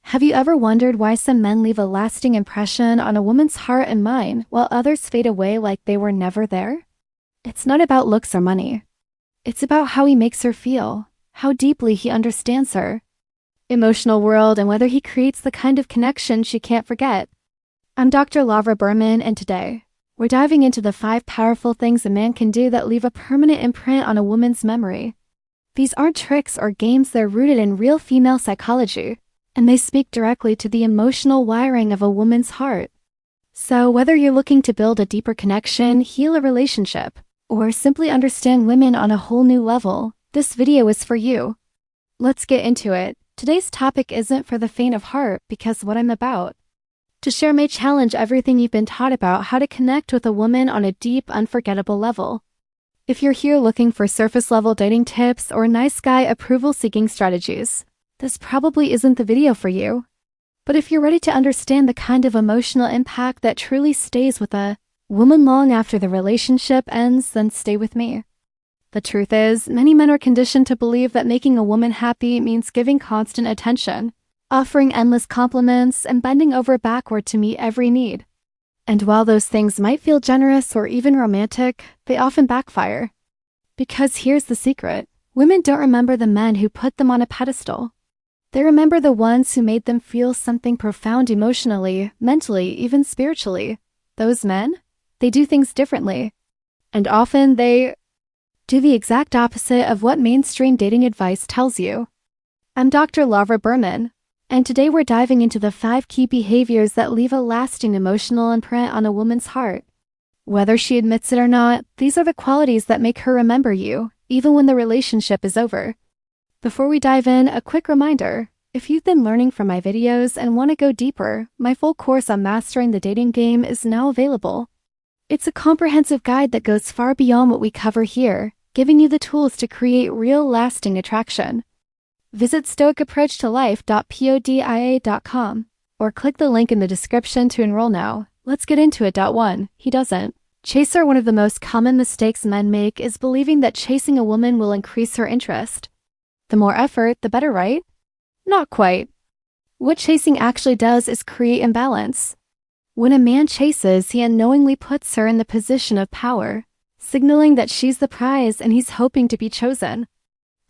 Have you ever wondered why some men leave a lasting impression on a woman's heart and mind while others fade away like they were never there? It's not about looks or money. It's about how he makes her feel, how deeply he understands her, emotional world, and whether he creates the kind of connection she can't forget. I'm Dr. Laura Berman, and today, we're diving into the 5 powerful things a man can do that leave a permanent imprint on a woman's memory. These aren't tricks or games, they're rooted in real female psychology, and they speak directly to the emotional wiring of a woman's heart. So whether you're looking to build a deeper connection, heal a relationship, or simply understand women on a whole new level, this video is for you. Let's get into it. Today's topic isn't for the faint of heart because what I'm about to share may challenge everything you've been taught about how to connect with a woman on a deep, unforgettable level. If you're here looking for surface-level dating tips or nice guy approval-seeking strategies, this probably isn't the video for you. But if you're ready to understand the kind of emotional impact that truly stays with a woman long after the relationship ends, then stay with me. The truth is, many men are conditioned to believe that making a woman happy means giving constant attention, offering endless compliments, and bending over backward to meet every need. And while those things might feel generous or even romantic, they often backfire. Because here's the secret: women don't remember the men who put them on a pedestal. They remember the ones who made them feel something profound emotionally, mentally, even spiritually. Those men, they do things differently. And often they do the exact opposite of what mainstream dating advice tells you. I'm Dr. Laura Berman, and today we're diving into the 5 key behaviors that leave a lasting emotional imprint on a woman's heart. Whether she admits it or not, these are the qualities that make her remember you, even when the relationship is over. Before we dive in, a quick reminder: if you've been learning from my videos and want to go deeper, my full course on mastering the dating game is now available. It's a comprehensive guide that goes far beyond what we cover here, giving you the tools to create real lasting attraction. Visit stoicapproachtolife.podia.com or click the link in the description to enroll now. Let's get into it. 1. He doesn't. Chaser. One of the most common mistakes men make is believing that chasing a woman will increase her interest. The more effort, the better, right? Not quite. What chasing actually does is create imbalance. When a man chases, he unknowingly puts her in the position of power, signaling that she's the prize and he's hoping to be chosen.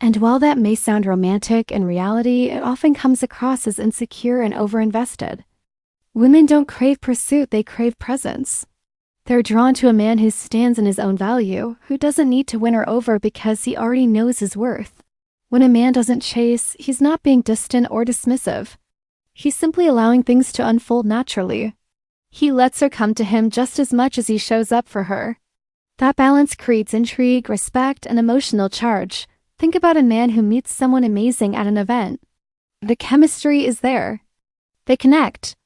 And while that may sound romantic, in reality, it often comes across as insecure and overinvested. Women don't crave pursuit, they crave presence. They're drawn to a man who stands in his own value, who doesn't need to win her over because he already knows his worth. When a man doesn't chase, he's not being distant or dismissive. He's simply allowing things to unfold naturally. He lets her come to him just as much as he shows up for her. That balance creates intrigue, respect, and emotional charge. Think about a man who meets someone amazing at an event. The chemistry is there. They connect.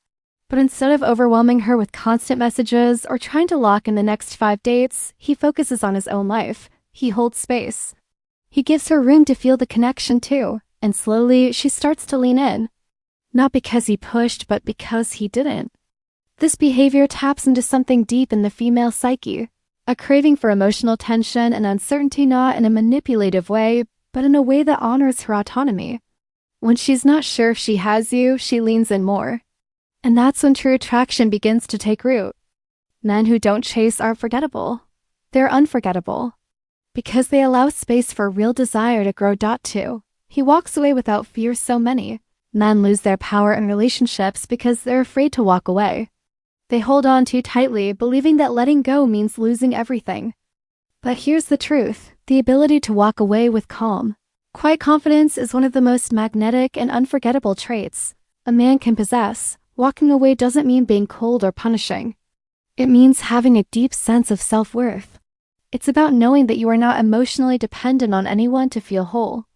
But instead of overwhelming her with constant messages or trying to lock in the next 5 dates, he focuses on his own life. He holds space. He gives her room to feel the connection too, and slowly she starts to lean in. Not because he pushed, but because he didn't. This behavior taps into something deep in the female psyche, a craving for emotional tension and uncertainty, not in a manipulative way, but in a way that honors her autonomy. When she's not sure if she has you, she leans in more. And that's when true attraction begins to take root. Men who don't chase are forgettable. They're unforgettable. Because they allow space for real desire to grow. 2. He walks away without fear. So many men lose their power in relationships because they're afraid to walk away. They hold on too tightly, believing that letting go means losing everything. But here's the truth: the ability to walk away with calm, quiet confidence is one of the most magnetic and unforgettable traits a man can possess. Walking away doesn't mean being cold or punishing. It means having a deep sense of self-worth. It's about knowing that you are not emotionally dependent on anyone to feel whole.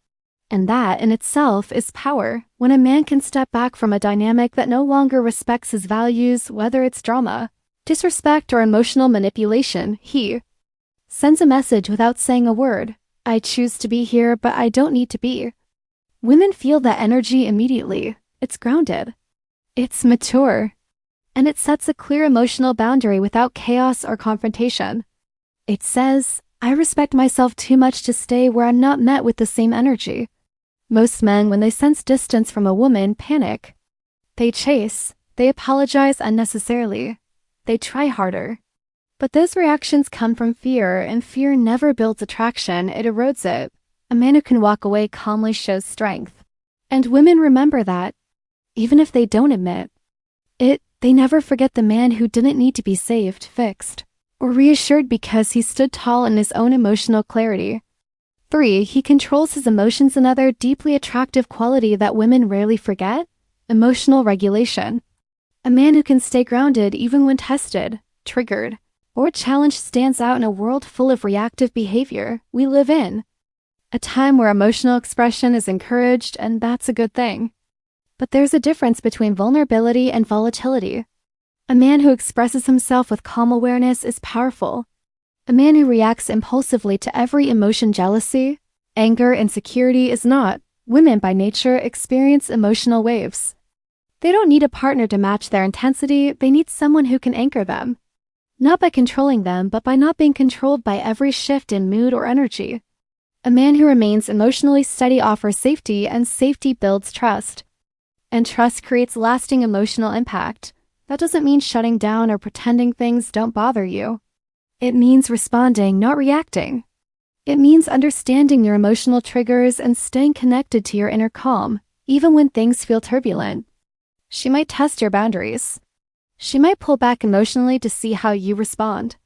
And that, in itself, is power. When a man can step back from a dynamic that no longer respects his values, whether it's drama, disrespect, or emotional manipulation, he sends a message without saying a word. I choose to be here, but I don't need to be. Women feel that energy immediately. It's grounded. It's mature. And it sets a clear emotional boundary without chaos or confrontation. It says, I respect myself too much to stay where I'm not met with the same energy. Most men, when they sense distance from a woman, panic. They chase, they apologize unnecessarily, they try harder. But those reactions come from fear, and fear never builds attraction, it erodes it. A man who can walk away calmly shows strength. And women remember that, even if they don't admit it, they never forget the man who didn't need to be saved, fixed, or reassured because he stood tall in his own emotional clarity. 3. He controls his emotions, another deeply attractive quality that women rarely forget: emotional regulation. A man who can stay grounded even when tested, triggered, or challenged stands out in a world full of reactive behavior. We live in a time where emotional expression is encouraged, and that's a good thing. But there's a difference between vulnerability and volatility. A man who expresses himself with calm awareness is powerful. A man who reacts impulsively to every emotion, jealousy, anger, insecurity, is not. Women by nature experience emotional waves. They don't need a partner to match their intensity, they need someone who can anchor them. Not by controlling them, but by not being controlled by every shift in mood or energy. A man who remains emotionally steady offers safety, and safety builds trust. And trust creates lasting emotional impact. That doesn't mean shutting down or pretending things don't bother you. It means responding, not reacting. It means understanding your emotional triggers and staying connected to your inner calm, even when things feel turbulent. She might test your boundaries. She might pull back emotionally to see how you respond.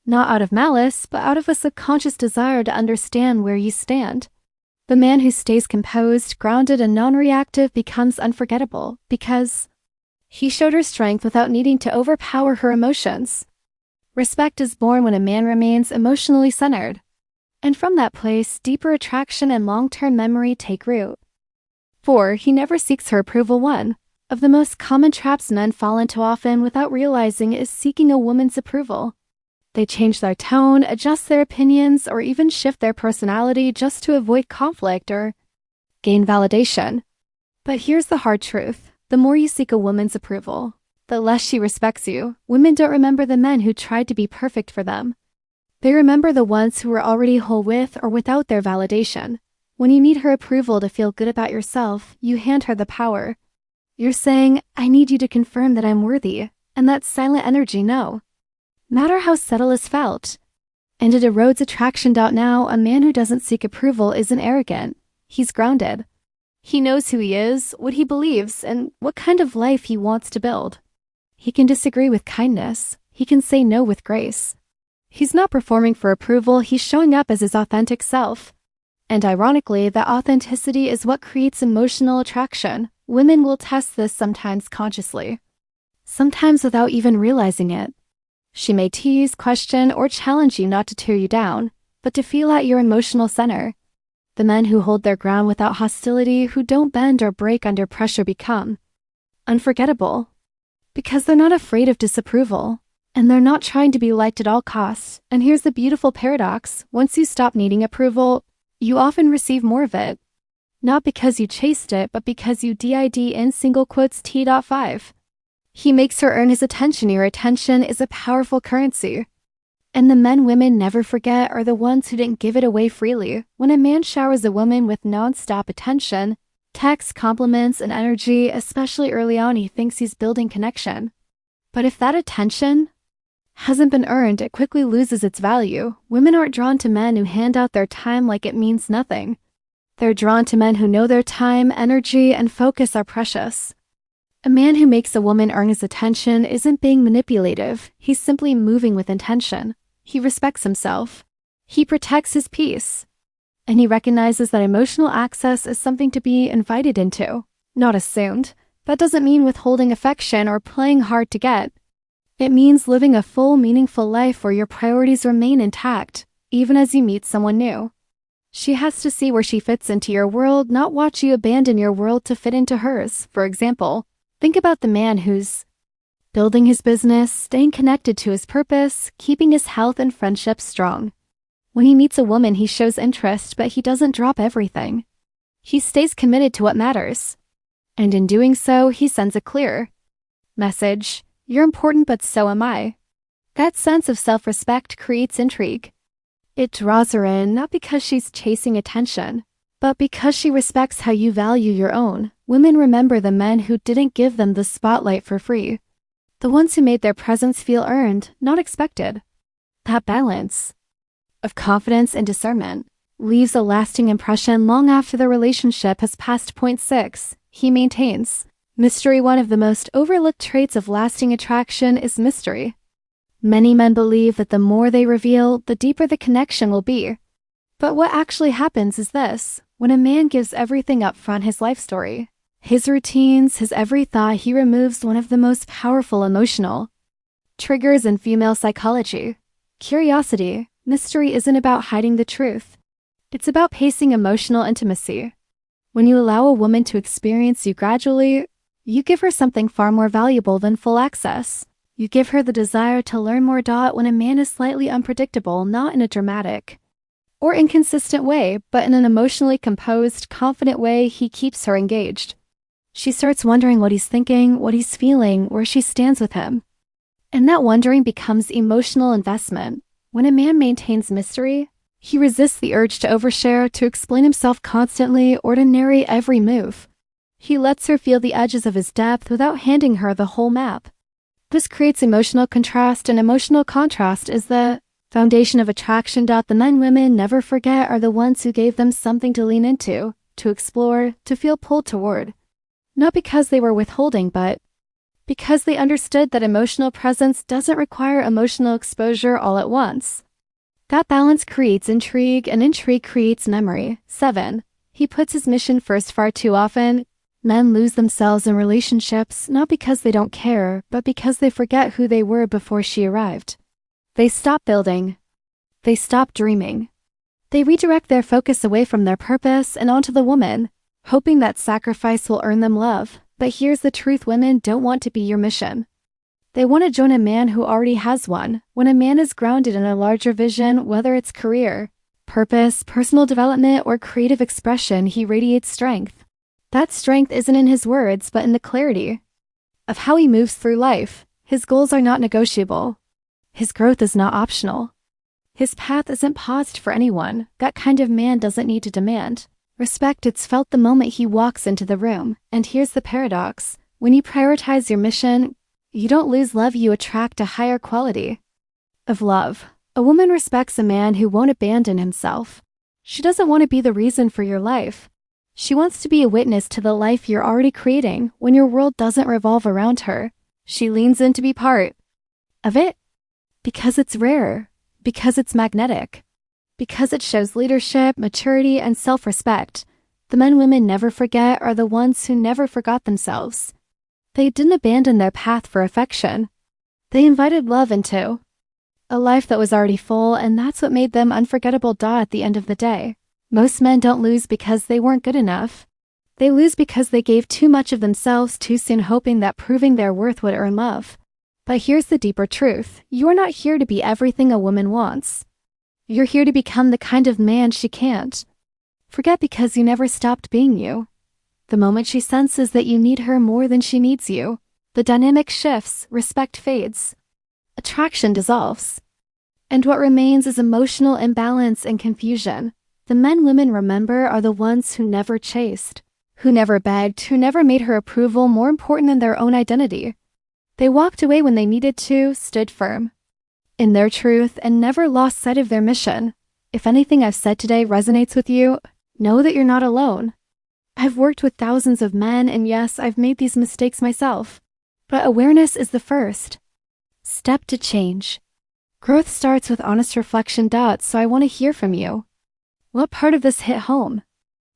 Not out of malice, but out of a subconscious desire to understand where you stand. The man who stays composed, grounded, and non-reactive becomes unforgettable because he showed her strength without needing to overpower her emotions. Respect is born when a man remains emotionally centered. And from that place, deeper attraction and long-term memory take root. 4. He never seeks her approval. One of the most common traps men fall into often without realizing is seeking a woman's approval. They change their tone, adjust their opinions, or even shift their personality just to avoid conflict or gain validation. But here's the hard truth. The more you seek a woman's approval, the less she respects you. Women don't remember the men who tried to be perfect for them. They remember the ones who were already whole with or without their validation. When you need her approval to feel good about yourself, you hand her the power. You're saying, I need you to confirm that I'm worthy, and that silent energy, no matter how subtle, is felt. And it erodes attraction. Now, a man who doesn't seek approval isn't arrogant. He's grounded. He knows who he is, what he believes, and what kind of life he wants to build. He can disagree with kindness. He can say no with grace. He's not performing for approval, he's showing up as his authentic self. And ironically, that authenticity is what creates emotional attraction. Women will test this sometimes consciously, sometimes without even realizing it. She may tease, question, or challenge you not to tear you down, but to feel at your emotional center. The men who hold their ground without hostility, who don't bend or break under pressure, become unforgettable. Because they're not afraid of disapproval, and they're not trying to be liked at all costs. And here's the beautiful paradox. Once you stop needing approval, you often receive more of it. Not because you chased it, but because you did in T.5. He makes her earn his attention. Your attention is a powerful currency. And the men women never forget are the ones who didn't give it away freely. When a man showers a woman with non-stop attention, texts, compliments, and energy, especially early on, he thinks he's building connection. But if that attention hasn't been earned, it quickly loses its value. Women aren't drawn to men who hand out their time like it means nothing. They're drawn to men who know their time, energy, and focus are precious. A man who makes a woman earn his attention isn't being manipulative, he's simply moving with intention. He respects himself. He protects his peace. And he recognizes that emotional access is something to be invited into, not assumed. That doesn't mean withholding affection or playing hard to get. It means living a full, meaningful life where your priorities remain intact, even as you meet someone new. She has to see where she fits into your world, not watch you abandon your world to fit into hers. For example, think about the man who's building his business, staying connected to his purpose, keeping his health and friendships strong. When he meets a woman, he shows interest, but he doesn't drop everything. He stays committed to what matters. And in doing so, he sends a clear message. You're important, but so am I. That sense of self-respect creates intrigue. It draws her in, not because she's chasing attention, but because she respects how you value your own. Women remember the men who didn't give them the spotlight for free. The ones who made their presence feel earned, not expected. That balance of confidence and discernment leaves a lasting impression long after the relationship has passed. Point 6. He maintains mystery. One of the most overlooked traits of lasting attraction is mystery. Many men believe that the more they reveal, the deeper the connection will be. But what actually happens is this: when a man gives everything up front, his life story, his routines, his every thought, he removes one of the most powerful emotional triggers in female psychology: curiosity. Mystery isn't about hiding the truth. It's about pacing emotional intimacy. When you allow a woman to experience you gradually, you give her something far more valuable than full access. You give her the desire to learn more. When a man is slightly unpredictable, not in a dramatic or inconsistent way, but in an emotionally composed, confident way, he keeps her engaged. She starts wondering what he's thinking, what he's feeling, where she stands with him. And that wondering becomes emotional investment. When a man maintains mystery, he resists the urge to overshare, to explain himself constantly, or to narrate every move. He lets her feel the edges of his depth without handing her the whole map. This creates emotional contrast, and emotional contrast is the foundation of attraction. The men women never forget are the ones who gave them something to lean into, to explore, to feel pulled toward. Not because they were withholding, but because they understood that emotional presence doesn't require emotional exposure all at once. That balance creates intrigue, and intrigue creates memory. 7. He puts his mission first. Far too often, men lose themselves in relationships not because they don't care, but because they forget who they were before she arrived. They stop building. They stop dreaming. They redirect their focus away from their purpose and onto the woman, hoping that sacrifice will earn them love. But here's the truth: women don't want to be your mission. They want to join a man who already has one. When a man is grounded in a larger vision, whether it's career, purpose, personal development, or creative expression, he radiates strength. That strength isn't in his words, but in the clarity of how he moves through life. His goals are not negotiable. His growth is not optional. His path isn't paused for anyone. That kind of man doesn't need to demand respect. It's felt the moment he walks into the room. And here's the paradox: when you prioritize your mission, you don't lose love, you attract a higher quality of love. A woman respects a man who won't abandon himself. She doesn't want to be the reason for your life. She wants to be a witness to the life you're already creating. When your world doesn't revolve around her, she leans in to be part of it. Because it's rare, because it's magnetic, because it shows leadership, maturity, and self-respect. The men women never forget are the ones who never forgot themselves. They didn't abandon their path for affection. They invited love into a life that was already full, and that's what made them unforgettable. At the end of the day, most men don't lose because they weren't good enough. They lose because they gave too much of themselves too soon, hoping that proving their worth would earn love. But here's the deeper truth: you're not here to be everything a woman wants. You're here to become the kind of man she can't forget, because you never stopped being you. The moment she senses that you need her more than she needs you, the dynamic shifts, respect fades, attraction dissolves, and what remains is emotional imbalance and confusion. The men women remember are the ones who never chased, who never begged, who never made her approval more important than their own identity. They walked away when they needed to, stood firm in their truth, and never lost sight of their mission. If anything I've said today resonates with you, know that you're not alone. I've worked with thousands of men, and yes, I've made these mistakes myself. But awareness is the first step to change. Growth starts with honest reflection. So I want to hear from you. What part of this hit home?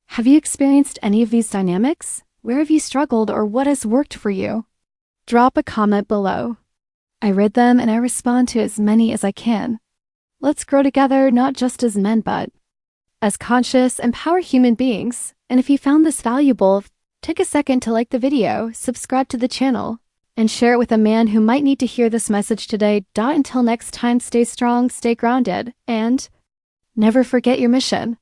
Have you experienced any of these dynamics? Where have you struggled, or what has worked for you? Drop a comment below. I read them and I respond to as many as I can. Let's grow together, not just as men, but as conscious, empowered human beings. And if you found this valuable, take a second to like the video, subscribe to the channel, and share it with a man who might need to hear this message today. Until next time, stay strong, stay grounded, and never forget your mission.